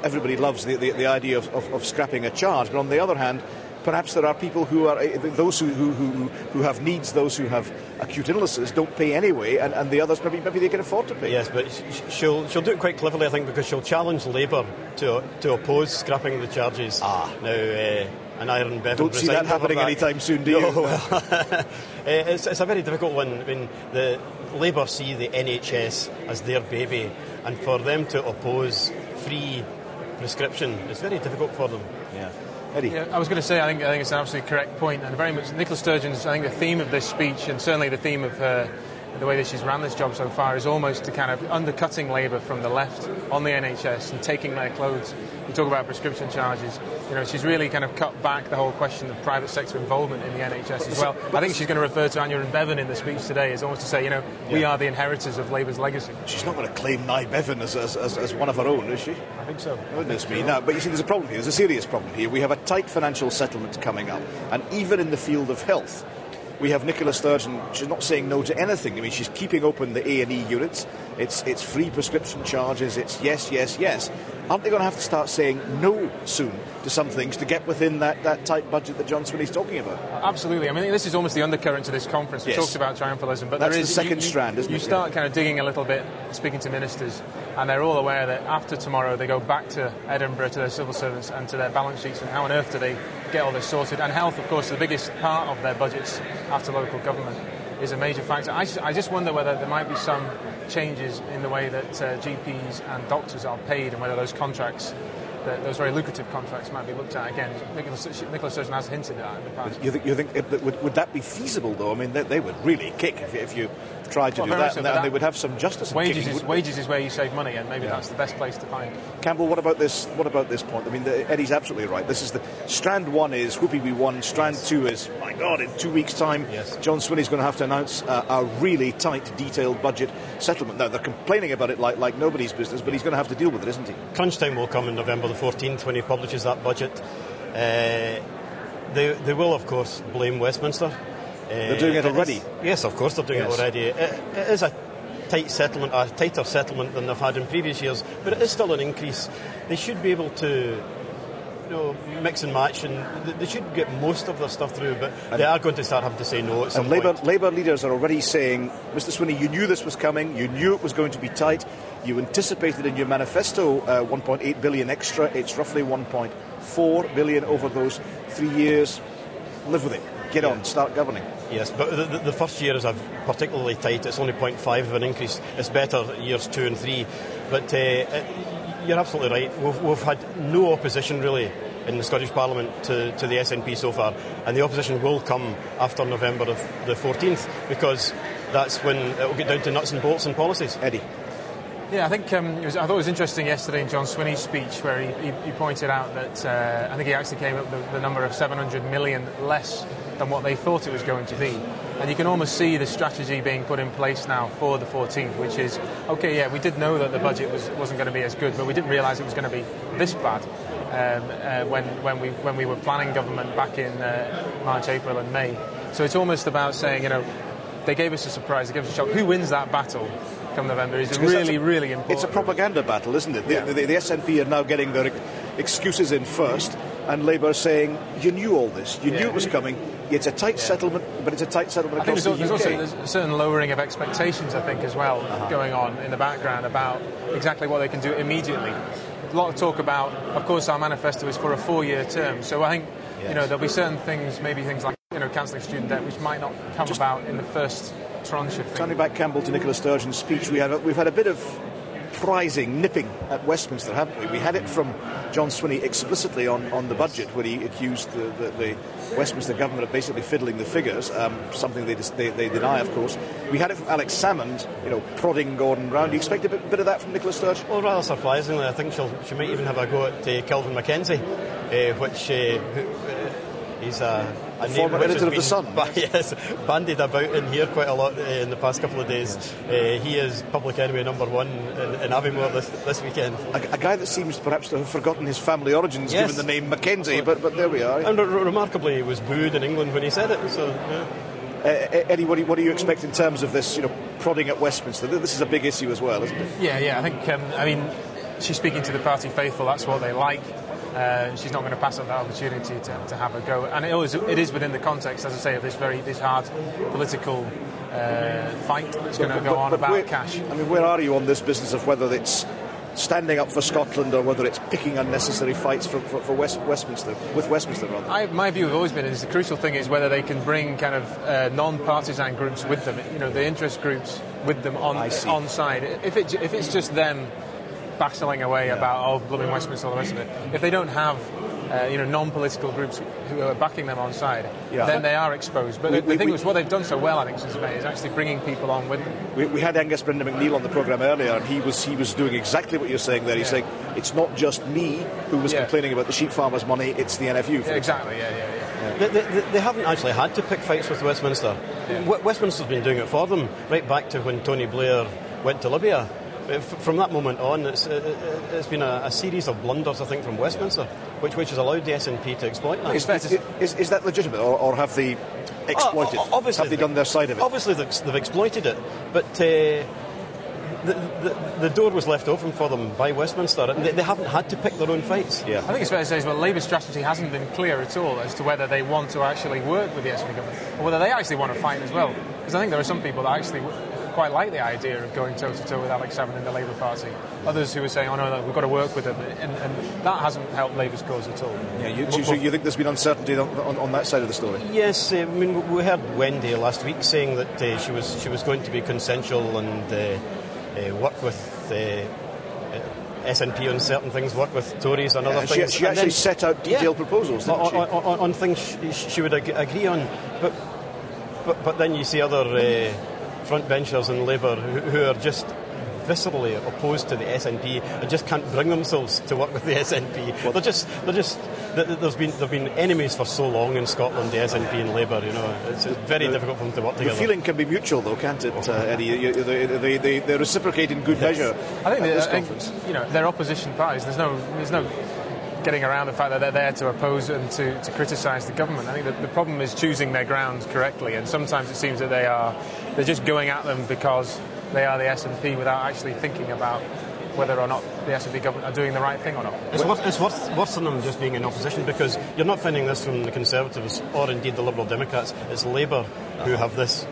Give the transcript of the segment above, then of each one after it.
everybody loves the idea of scrapping a charge, but on the other hand, perhaps there are people who are those who have needs, those who have acute illnesses don't pay anyway, and the others maybe they can afford to pay. Yes, but she'll do it quite cleverly, I think, because she'll challenge Labour to oppose scrapping the charges. Now, an Iron Bevan. Don't see that happening anytime soon, do you? No, well, it's a very difficult one. I mean, the Labour see the NHS as their baby, and for them to oppose free prescription is very difficult for them. Yeah. Eddie. Yeah, I was going to say, I think it's an absolutely correct point, and very much Nicola Sturgeon's, I think the theme of this speech, and certainly the theme of the way that she's ran this job so far, is almost to kind of undercutting Labour from the left on the NHS and taking their clothes. We talk about prescription charges. You know, she's really kind of cut back the whole question of private sector involvement in the NHS as well. I think she's going to refer to Anya and Bevan in the speech today as almost to say, you know, we are the inheritors of Labour's legacy. She's not going to claim Nye Bevan as one of her own, is she? I think so. Goodness me. Now, but you see, there's a problem here. There's a serious problem here. We have a tight financial settlement coming up, and even in the field of health, we have Nicola Sturgeon. She's not saying no to anything. I mean, she's keeping open the A&E units. It's free prescription charges. It's yes, yes, yes. Aren't they going to have to start saying no soon to some things to get within that tight budget that John Swinney's talking about? Absolutely. I mean, this is almost the undercurrent to this conference. We talked about triumphalism, but that's there is the second strand, isn't it? You start kind of digging a little bit, speaking to ministers, and they're all aware that after tomorrow they go back to Edinburgh to their civil servants and to their balance sheets, and how on earth do they get all this sorted? And health, of course, the biggest part of their budgets after local government is a major factor. I just wonder whether there might be some changes in the way that GPs and doctors are paid, and whether those contracts, those very lucrative contracts, might be looked at again. Nicola Sturgeon has hinted at that in the past. You think would that be feasible, though? I mean, they would really kick if you tried to do that, so, and they would have some justice. Wages is where you save money, and maybe that's the best place to find. Campbell, what about this point? I mean, Eddie's absolutely right. This is strand one is whoopee we won. Strand two is, my God, in 2 weeks' time, John Swinney's going to have to announce a really tight, detailed budget settlement. Now, they're complaining about it like nobody's business, but he's going to have to deal with it, isn't he? Crunch time will come on November the 14th when he publishes that budget. They will, of course, blame Westminster. They're doing it already. Yes, of course they're doing it already. It is a tight settlement, a tighter settlement than they've had in previous years, but it is still an increase. They should be able to, mix and match, and they should get most of their stuff through, but they are going to start having to say no at some point. And Labour leaders are already saying, Mr. Swinney, you knew this was coming, you knew it was going to be tight, you anticipated in your manifesto 1.8 billion extra, it's roughly 1.4 billion over those 3 years. Live with it. Get on, start governing. Yes, but the first year is particularly tight. It's only 0.5 of an increase. It's better years 2 and 3. But you're absolutely right. We've had no opposition, really, in the Scottish Parliament to the SNP so far. And the opposition will come after November the 14th, because that's when it will get down to nuts and bolts and policies. Eddie. Yeah, I think I thought it was interesting yesterday in John Swinney's speech where he pointed out that I think he actually came up with the number of 700 million less than what they thought it was going to be. And you can almost see the strategy being put in place now for the 14th, which is, okay, yeah, we did know that the budget wasn't going to be as good, but we didn't realise it was going to be this bad when we were planning government back in March, April and May. So it's almost about saying, they gave us a surprise, they gave us a shock. Who wins that battle come November is really important. It's a propaganda battle, isn't it? The SNP are now getting their excuses in first, and Labour saying, you knew all this, you knew it was coming. It's a tight settlement, but it's a tight settlement across the UK. There's a certain lowering of expectations, I think, as well, going on in the background about exactly what they can do immediately. A lot of talk about, of course, our manifesto is for a 4-year term, so I think there'll be certain things, maybe things like cancelling student debt, which might not come about in the first tranche of things. Turning back, Campbell, to Nicola Sturgeon's speech, we've had a bit of prizing, nipping at Westminster, haven't we? We had it from John Swinney explicitly on the budget, where he accused the Westminster government of basically fiddling the figures, something they deny, of course. We had it from Alex Salmond, prodding Gordon Brown. Do you expect a bit of that from Nicola Sturgeon? Well, rather surprisingly, I think she might even have a go at Kelvin Mackenzie, which he's a former editor of The Sun. Yes, bandied about in here quite a lot in the past couple of days. He is public enemy number one in Aviemore this weekend. A guy that seems perhaps to have forgotten his family origins, given the name Mackenzie, but there we are. And remarkably, he was booed in England when he said it. So, Eddie, what do you expect in terms of this, prodding at Westminster? This is a big issue as well, isn't it? Yeah. I think, she's speaking to the party faithful. That's what they like. She's not going to pass up that opportunity to have a go. And it is within the context, as I say, of this hard political fight that's going to go on about cash. I mean, where are you on this business of whether it's standing up for Scotland or whether it's picking unnecessary fights for Westminster, with Westminster rather? My view has always been is the crucial thing is whether they can bring kind of non-partisan groups with them, the interest groups with them on side. If it's just them battling away about blooming Westminster, all the rest of it, if they don't have non-political groups who are backing them on side, then they are exposed. But the thing is, what they've done so well, I think, since May, is actually bringing people on with them. We had Angus Brenda McNeill on the programme earlier, and he was doing exactly what you're saying there. He's saying, it's not just me who was complaining about the sheep farmers' money, it's the NFU. Exactly, They haven't actually had to pick fights with Westminster. Westminster's been doing it for them, right back to when Tony Blair went to Libya. From that moment on, it's been a series of blunders, I think, from Westminster, which has allowed the SNP to exploit that. Is that legitimate, or have they exploited? Have they done their side of it? Obviously, they've exploited it, but the door was left open for them by Westminster, and they haven't had to pick their own fights. I think it's fair to say Labour's strategy hasn't been clear at all as to whether they want to actually work with the SNP government, or whether they actually want to fight as well. Because I think there are some people that actually quite like the idea of going toe-to-toe with Alex Salmond in the Labour Party. Others who are saying, no, we've got to work with them, and that hasn't helped Labour's cause at all. So you think there's been uncertainty on that side of the story? Yes, I mean, we heard Wendy last week saying that she was going to be consensual and work with SNP on certain things, work with Tories on other things. She actually set out detailed proposals, didn't she? On things she would agree on, but then you see other frontbenchers in Labour who are just viscerally opposed to the SNP and just can't bring themselves to work with the SNP. They've been enemies for so long in Scotland, the SNP and Labour. It's very difficult for them to work together. The feeling can be mutual, though, can't it, Eddie? They reciprocate in good measure. I think they're opposition parties. There's no getting around the fact that they're there to oppose and to criticise the government. I think that the problem is choosing their ground correctly, and sometimes it seems that they're just going at them because they are the SNP without actually thinking about whether or not the SNP government are doing the right thing or not. It's worse than them just being in opposition, because you're not finding this from the Conservatives or indeed the Liberal Democrats. It's Labour who have this.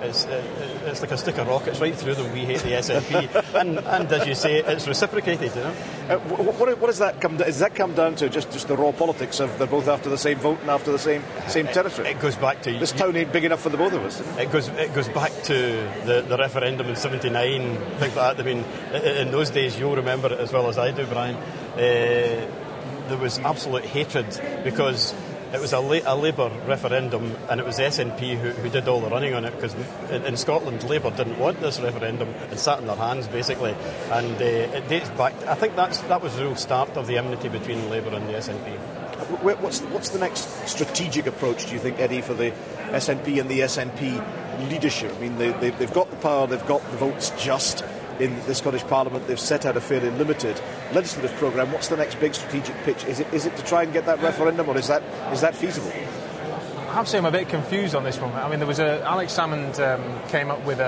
It's like a stick of rockets right through them. We hate the SNP, and as you say, it's reciprocated. What does that come? Does that come down to just the raw politics of they're both after the same vote and after the same territory? It goes back to this town ain't big enough for the both of us. It goes back to the referendum in '79, things like that. I mean, in those days, you'll remember it as well as I do, Brian. There was absolute hatred because it was a Labour referendum, and it was the SNP who did all the running on it, because in Scotland Labour didn't want this referendum and sat on their hands basically, and it dates back. I think that was the real start of the enmity between Labour and the SNP. What's the next strategic approach, do you think, Eddie, for the SNP and the SNP leadership? I mean, they've got the power, they've got the votes just in the Scottish Parliament, they've set out a fairly limited legislative programme. What's the next big strategic pitch? Is it to try and get that referendum, or is that feasible? I have to say I'm a bit confused on this one. I mean, there was Alex Salmond came up with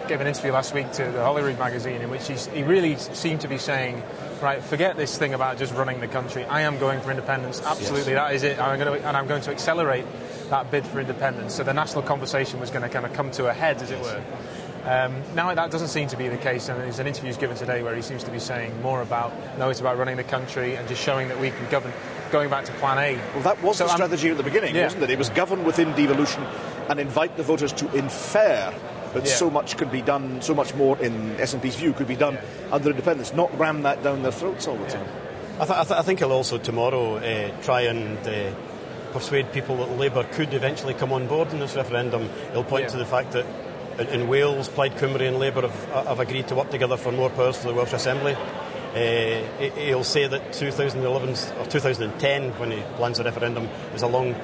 gave an interview last week to the Holyrood magazine in which he really seemed to be saying, right, forget this thing about just running the country. I am going for independence. Absolutely, That is it. I'm going to accelerate that bid for independence. So the national conversation was going to kind of come to a head, as it were. Now that doesn't seem to be the case, and there's an interview given today where he seems to be saying more about, it's about running the country and just showing that we can govern, going back to Plan A. Well, that was the strategy at the beginning, wasn't it? It was govern within devolution and invite the voters to infer that so much could be done, so much more in SNP's view could be done under independence, not ram that down their throats all the time. I think he'll also tomorrow try and persuade people that Labour could eventually come on board in this referendum. He'll point to the fact that in Wales, Plaid Cymru and Labour have agreed to work together for more powers to the Welsh Assembly. He'll say that 2011 or 2010, when he plans a referendum, is a long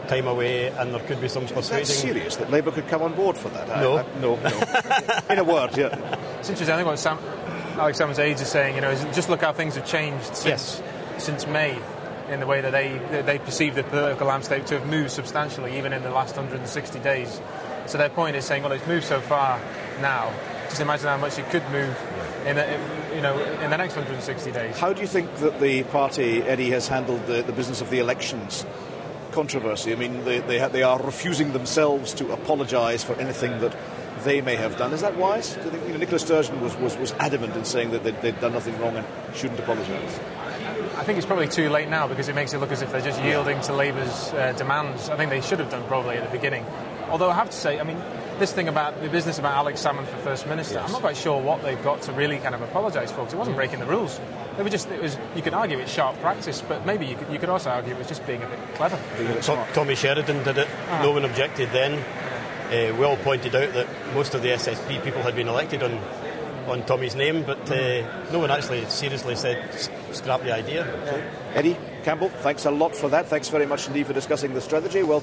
time away, and there could be some persuading. Is that serious that Labour could come on board for that? No. No. In a word, It's interesting. I think what Alex Salmond's aides are saying, just look how things have changed since May, in the way that they perceive the political landscape to have moved substantially, even in the last 160 days. So their point is saying, well, it's moved so far now. Just imagine how much it could move in in the next 160 days. How do you think that the party, Eddie, has handled the business of the elections controversy? I mean, they are refusing themselves to apologise for anything that they may have done. Is that wise? Do you think, Nicola Sturgeon was adamant in saying that they'd done nothing wrong and shouldn't apologise? I think it's probably too late now because it makes it look as if they're just yielding to Labour's demands. I think they should have done probably at the beginning. Although I have to say, I mean, this thing about the business about Alex Salmond for First Minister, yes. I'm not quite sure what they've got to really kind of apologise for, because it wasn't breaking the rules. They were just, you could argue it's sharp practice, but maybe you could also argue it was just being a bit clever. Tommy Sheridan did it. No one objected then. We all pointed out that most of the SSP people had been elected on Tommy's name, but no one actually seriously said scrap the idea. Eddie, Campbell, thanks a lot for that. Thanks very much indeed for discussing the strategy. Well,